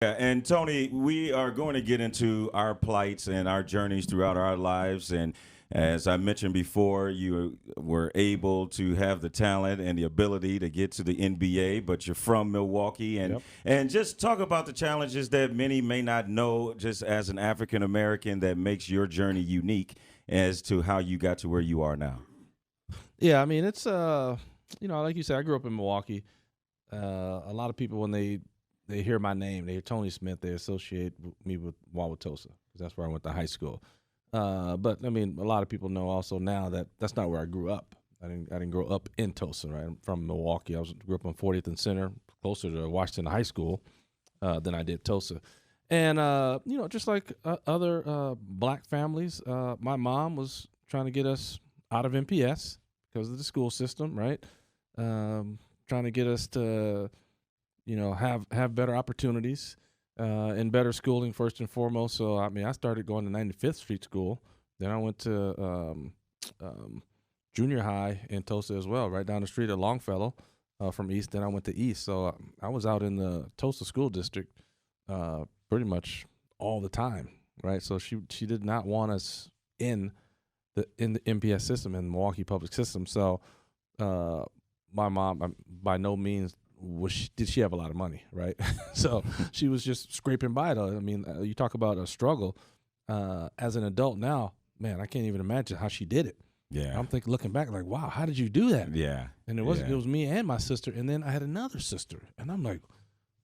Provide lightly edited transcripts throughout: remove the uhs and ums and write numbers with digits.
Yeah, and Tony, we are going to get into our plights and our journeys throughout our lives. And as I mentioned before, you were able to have the talent and the ability to get to the NBA, but you're from Milwaukee. And, Yep. and just talk about the challenges that many may not know, just as an African American, that makes your journey unique as to how you got to where you are now. Yeah, I mean it's like you said, I grew up in Milwaukee. A lot of people when they hear my name, they hear Tony Smith, they associate me with Wauwatosa because that's where I went to high school. But I mean, a lot of people know also now that that's not where I grew up. I didn't grow up in Tulsa. Right, I'm from Milwaukee. Grew up on 40th and Center, closer to Washington High School than I did Tulsa. And just like other black families, my mom was trying to get us out of MPS because of the school system, right? Trying to get us to have better opportunities and better schooling first and foremost. So, I mean, I started going to 95th Street School. Then I went to junior high in Tulsa as well, right down the street at Longfellow from East. Then I went to East. So I was out in the Tulsa School District pretty much all the time, right? So she did not want us in the MPS system, in the Milwaukee public system. So my mom, by no means did she have a lot of money, right? So she was just scraping by, though. I mean, you talk about a struggle. As an adult now, man, I can't even imagine how she did it. Yeah. I'm thinking, looking back, like, wow, how did you do that? Yeah. And it was me and my sister, and then I had another sister, and I'm like,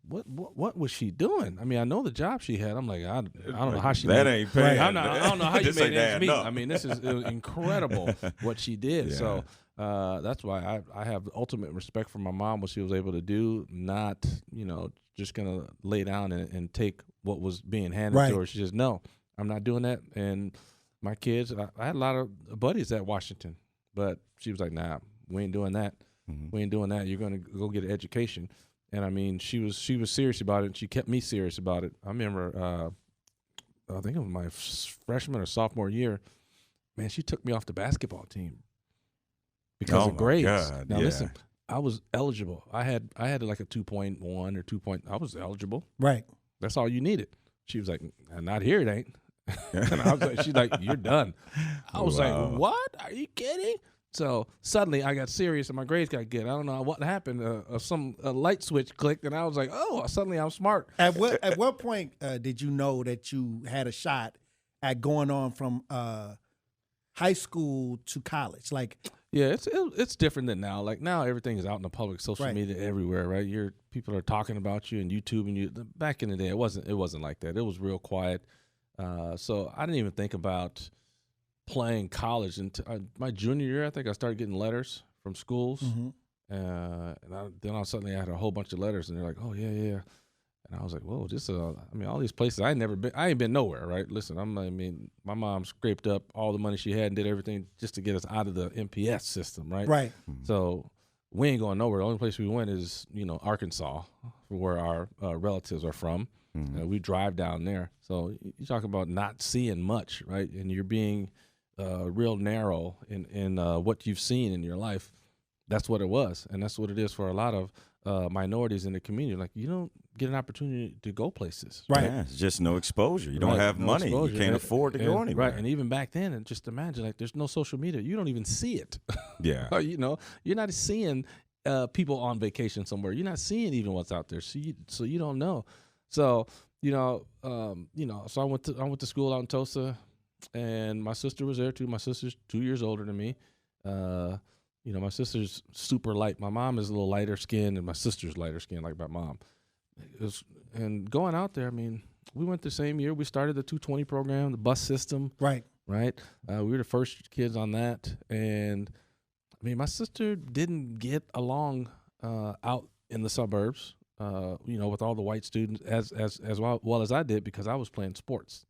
what was she doing? I mean, I know the job she had. I'm like, I don't know how she that made, ain't paying. I don't know how you This made ain't ends meet. adding up. I mean, it was incredible what she did. Yeah. So that's why I have ultimate respect for my mom, what she was able to do, not, just going to lay down and take what was being handed Right. to her. She just, no, I'm not doing that. And my kids, I had a lot of buddies at Washington, but she was like, nah, we ain't doing that. Mhm. We ain't doing that. You're going to go get an education. And I mean, she was serious about it, and she kept me serious about it. I remember, I think it was my freshman or sophomore year, man, she took me off the basketball team because Oh, of my grades. God, Now yeah. listen, I was eligible. I had like a 2.1 or 2 point. I was eligible. Right. That's all you needed. She was like, not here, it ain't. And I was like, she's like, you're done. I was Wow. like, what? Are you kidding? So suddenly I got serious and my grades got good. I don't know what happened. A light switch clicked and I was like, oh, suddenly I'm smart. At what point did you know that you had a shot at going on from high school to college? Like, Yeah, it's different than now. Like now, everything is out in the public, social Right. media everywhere, right? People are talking about you and YouTube and you. Back in the day, it wasn't like that. It was real quiet. So I didn't even think about playing college until my junior year. I think I started getting letters from schools, then all suddenly I had a whole bunch of letters, and they're like, "Oh yeah, yeah." And I was like, "Whoa, all these places I ain't been nowhere, right?" Listen, my mom scraped up all the money she had and did everything just to get us out of the MPS system, right? right. So we ain't going nowhere. The only place we went is, Arkansas, where our relatives are from. We drive down there. So you talk about not seeing much, right? And you're being real narrow in what you've seen in your life. That's what it was, and that's what it is for a lot of minorities in the community. Like, you don't get an opportunity to go places. Right. Yeah, it's just no exposure. You don't Right, have no money. exposure. You can't And- afford to go and- anywhere. Right, and even back then, and just imagine, like, there's no social media. You don't even see it. Yeah. You're not seeing people on vacation somewhere. You're not seeing even what's out there. So you don't know. So so I went to school out in Tulsa, and my sister was there too. My sister's 2 years older than me. My sister's super light. My mom is a little lighter skinned, and my sister's lighter skinned like my mom. And going out there, I mean, we went the same year. We started the 220 program, the bus system. Right. Right. We were the first kids on that. And I mean, my sister didn't get along out in the suburbs, with all the white students as well as I did, because I was playing sports.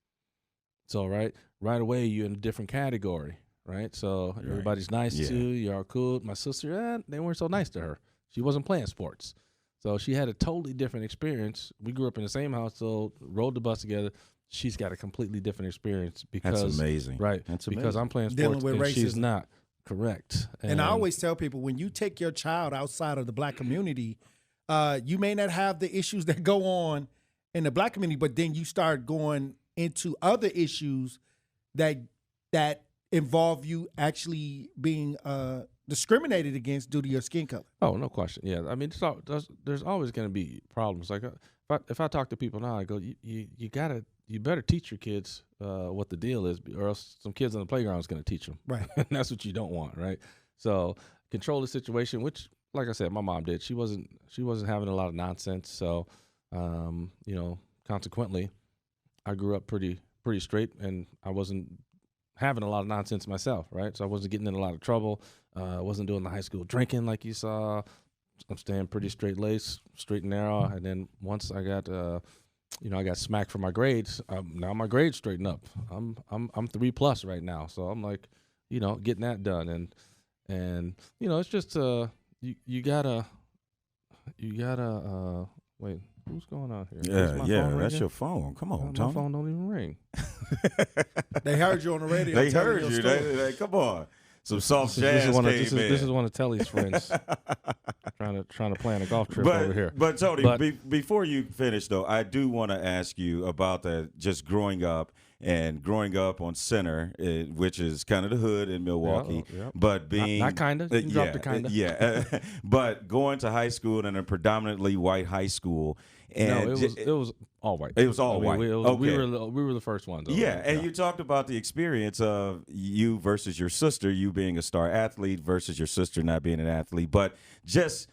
So, right away, you're in a different category, right? So everybody's nice Yeah. to you. You're all cool. My sister, they weren't so nice to her. She wasn't playing sports. So she had a totally different experience. We grew up in the same household, rode the bus together. She's got a completely different experience because That's amazing. right? That's because amazing. I'm playing Dealing sports with and she's racism. not. Correct. And I always tell people, when you take your child outside of the black community, you may not have the issues that go on in the black community, but then you start going into other issues that involve you actually being discriminated against due to your skin color. Oh, no question. Yeah, I mean, there's always going to be problems. Like if I talk to people now, I go, you better teach your kids what the deal is, or else some kids on the playground is going to teach them. Right. And that's what you don't want, right? So control the situation, which, like I said, my mom did. She wasn't having a lot of nonsense. So, consequently, I grew up pretty straight, and I wasn't having a lot of nonsense myself, right? So I wasn't getting in a lot of trouble. I wasn't doing the high school drinking like you saw. I'm staying pretty straight-laced, straight and narrow. And then once I got, I got smacked for my grades. Now my grades straighten up. I'm 3+ right now, so I'm like, getting that done. And it's just you gotta wait. Who's going on here? Yeah, that's your phone. Come on, Tony. My phone don't even ring. They heard you on the radio. They heard you. They come on. Some soft jazz This is one of Telly's friends trying to plan a golf trip over here. But Tony, before you finish though, I do want to ask you about that. Just growing up on Center, which is kind of the hood in Milwaukee, but being not kind of, drop the kind of, but going to high school in a predominantly white high school. And no, it was all white. It was all white. We were the first ones. And you talked about the experience of you versus your sister, you being a star athlete versus your sister not being an athlete. But just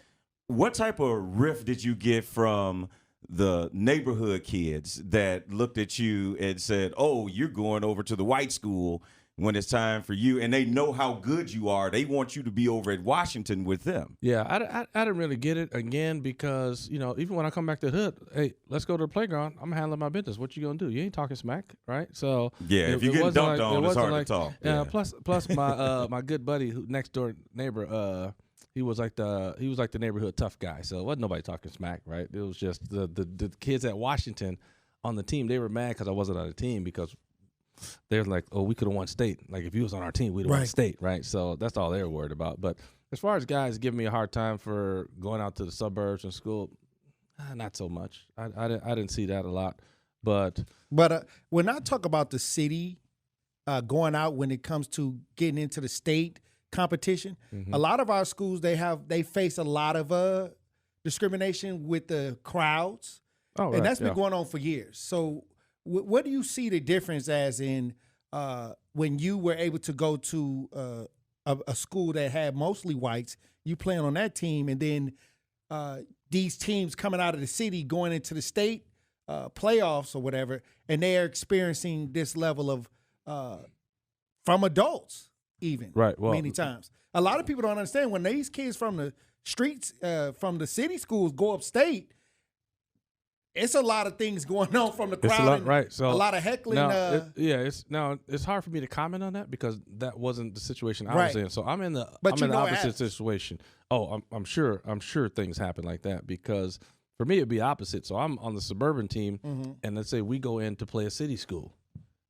what type of riff did you get from the neighborhood kids that looked at you and said, "Oh, you're going over to the white school when it's time for you," and they know how good you are. They want you to be over at Washington with them. Yeah, I didn't really get it, again, because, even when I come back to the hood, hey, let's go to the playground. I'm handling my business. What you going to do? You ain't talking smack, right? So if you get dunked on, it's hard to talk. Yeah. Plus my my good buddy, next door neighbor, he was like the neighborhood tough guy. So it wasn't nobody talking smack, right? It was just the kids at Washington on the team. They were mad because I wasn't on the team, because they're like, "Oh, we could have won state. Like, if you was on our team, we'd have won state," right? So that's all they were worried about. But as far as guys giving me a hard time for going out to the suburbs and school, not so much. I didn't see that a lot. But when I talk about the city going out when it comes to getting into the state competition, a lot of our schools they face a lot of discrimination with the crowds, and that's been going on for years. So. What do you see the difference as in when you were able to go to a school that had mostly whites, you playing on that team, and then these teams coming out of the city going into the state playoffs or whatever, and they are experiencing this level of from adults even, right? Well, many times. A lot of people don't understand when these kids from the streets, from the city schools go upstate. It's a lot of things going on from the crowd, right? So a lot of heckling. It's hard for me to comment on that because that wasn't the situation I was in. So I'm in the opposite situation. Oh, I'm sure things happen like that, because for me it'd be opposite. So I'm on the suburban team, and let's say we go in to play a city school,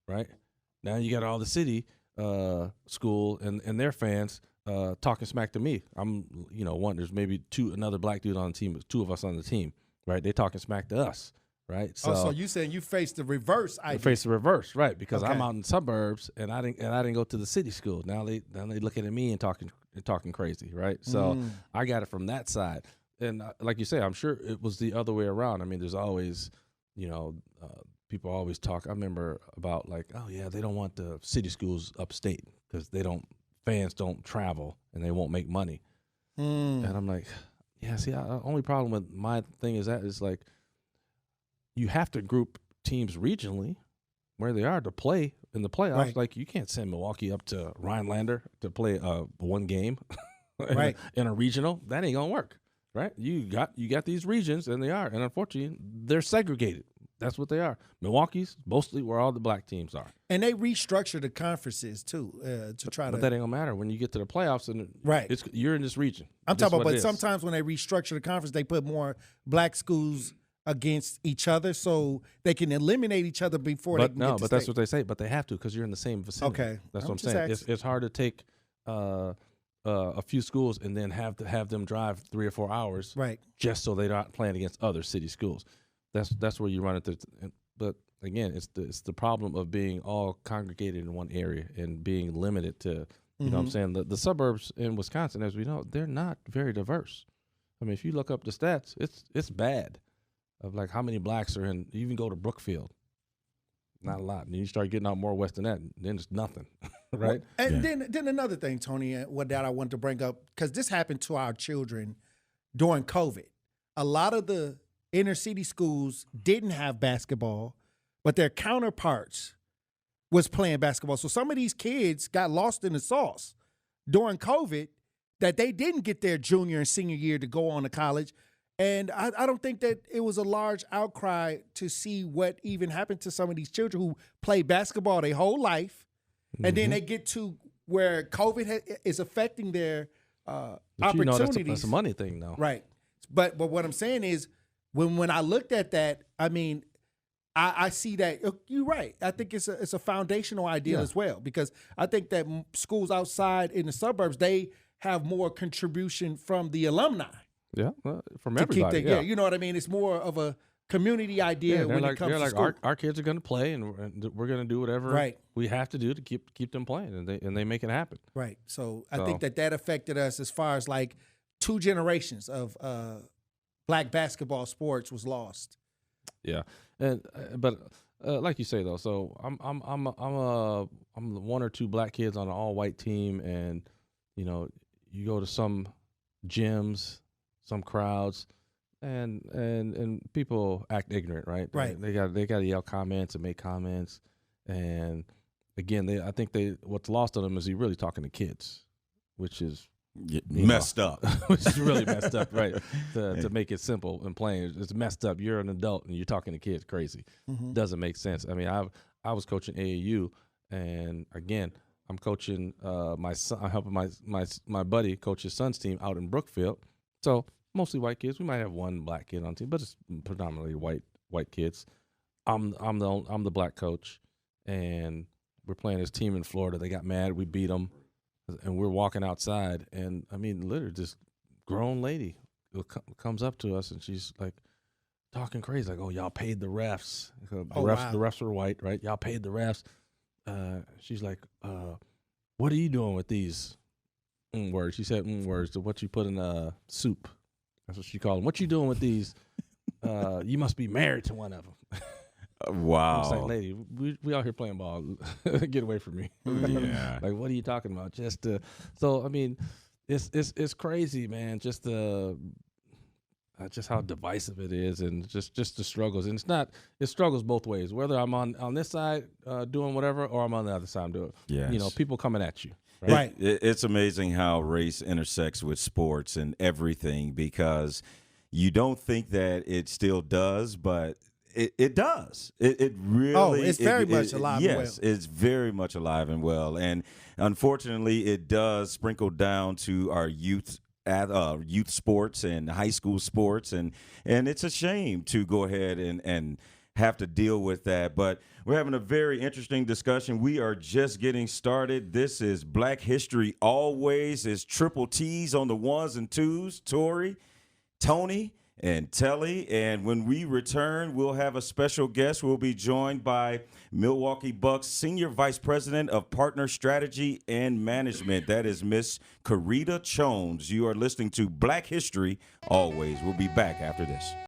right? Now you got all the city school and their fans talking smack to me. I'm there's maybe another black dude on the team, 2 of us on the team. Right, they talking smack to us, right? So you saying you faced the reverse? I faced the reverse, right? Because I'm out in the suburbs, and I didn't go to the city school. Now they looking at me and talking crazy, right? So I got it from that side, and like you say, I'm sure it was the other way around. I mean, there's always, people always talk. I remember about like, oh yeah, they don't want the city schools upstate because fans don't travel and they won't make money, and I'm like. Yeah, see, the only problem with my thing is like you have to group teams regionally where they are to play in the playoffs. Right. Like you can't send Milwaukee up to Rhinelander to play one game in a regional. That ain't gonna work, right? You got these regions, and they are, and unfortunately, they're segregated. That's what they are. Milwaukee's mostly where all the black teams are. And they restructure the conferences too to try But that ain't gonna matter when you get to the playoffs, and you're in this region. I'm talking about, but sometimes when they restructure the conference, they put more black schools against each other so they can eliminate each other before they can get to that's what they say. But they have to because you're in the same vicinity. Okay, that's what I'm saying. It's hard to take a few schools and then have them drive 3 or 4 hours, right? Just so they're not playing against other city schools. that's where you run into. But again, it's the problem of being all congregated in one area and being limited to. You know what I'm saying? The suburbs in Wisconsin, as we know, they're not very diverse. I mean, if you look up the stats, it's bad of like how many blacks are in. You even go to Brookfield, not a lot. And you start getting out more west than that, then it's nothing, right? Well, and then another thing, Tony, what that I wanted to bring up, because this happened to our children during COVID. A lot of the inner city schools didn't have basketball, but their counterparts was playing basketball. So some of these kids got lost in the sauce during COVID that they didn't get their junior and senior year to go on to college. And I don't think that it was a large outcry to see what even happened to some of these children who play basketball their whole life. And then they get to where COVID is affecting their opportunities. You know, that's a money thing, though. Right. But what I'm saying is when I looked at that, I mean, I see that you're right. I think it's a foundational idea as well, because I think that schools outside in the suburbs, they have more contribution from the alumni. Yeah, from everybody. You know what I mean? It's more of a community idea when it comes to school. Our kids are going to play, and we're going to do whatever we have to do to keep them playing, and they make it happen. Right. So I think that affected us as far as like 2 generations of black basketball sports was lost. Yeah, and but like you say though, so I'm 1 or 2 black kids on an all white team, and you know, you go to some gyms, some crowds, and people act ignorant, right? Right. They got to yell comments and make comments, and again, I think what's lost on them is he really talking to kids, which is messed up. Which is really messed up, right? To make it simple and plain, it's messed up. You're an adult and you're talking to kids crazy. Doesn't make sense. I mean, I was coaching AAU, and again, I'm coaching my son. I'm helping my buddy coach his son's team out in Brookfield. So mostly white kids. We might have 1 black kid on the team, but it's predominantly white kids. I'm the black coach, and we're playing this team in Florida. They got mad. We beat them. And we're walking outside, and I mean, literally, this grown lady comes up to us, and she's like talking crazy, like, "Oh, y'all paid the refs. The refs were white, right? Y'all paid the refs." She's like, "What are you doing with these words?" She said words to what you put in soup. That's what she called them. What you doing with these? You must be married to one of them. Wow. I'm saying, lady, we out here playing ball. Get away from me. Yeah. Like, what are you talking about? So I mean, it's crazy, man. Just how divisive it is, and just the struggles. And it struggles both ways. Whether I'm on this side doing whatever, or I'm on the other side doing. Yes. You know, people coming at you. Right. It's amazing how race intersects with sports and everything, because you don't think that it still does, but it does. It really. It's very much alive and well. Yes, it's very much alive and well. And unfortunately, it does sprinkle down to our youth sports and high school sports. And it's a shame to go ahead and have to deal with that. But we're having a very interesting discussion. We are just getting started. This is Black History Always. It's triple T's on the 1s and 2s. Torry, Tony, and Telly. And when we return, we'll have a special guest. We'll be joined by Milwaukee Bucks Senior Vice President of Partner Strategy and Management. That is Miss Karita Jones. You are listening to Black History Always. We'll be back after this.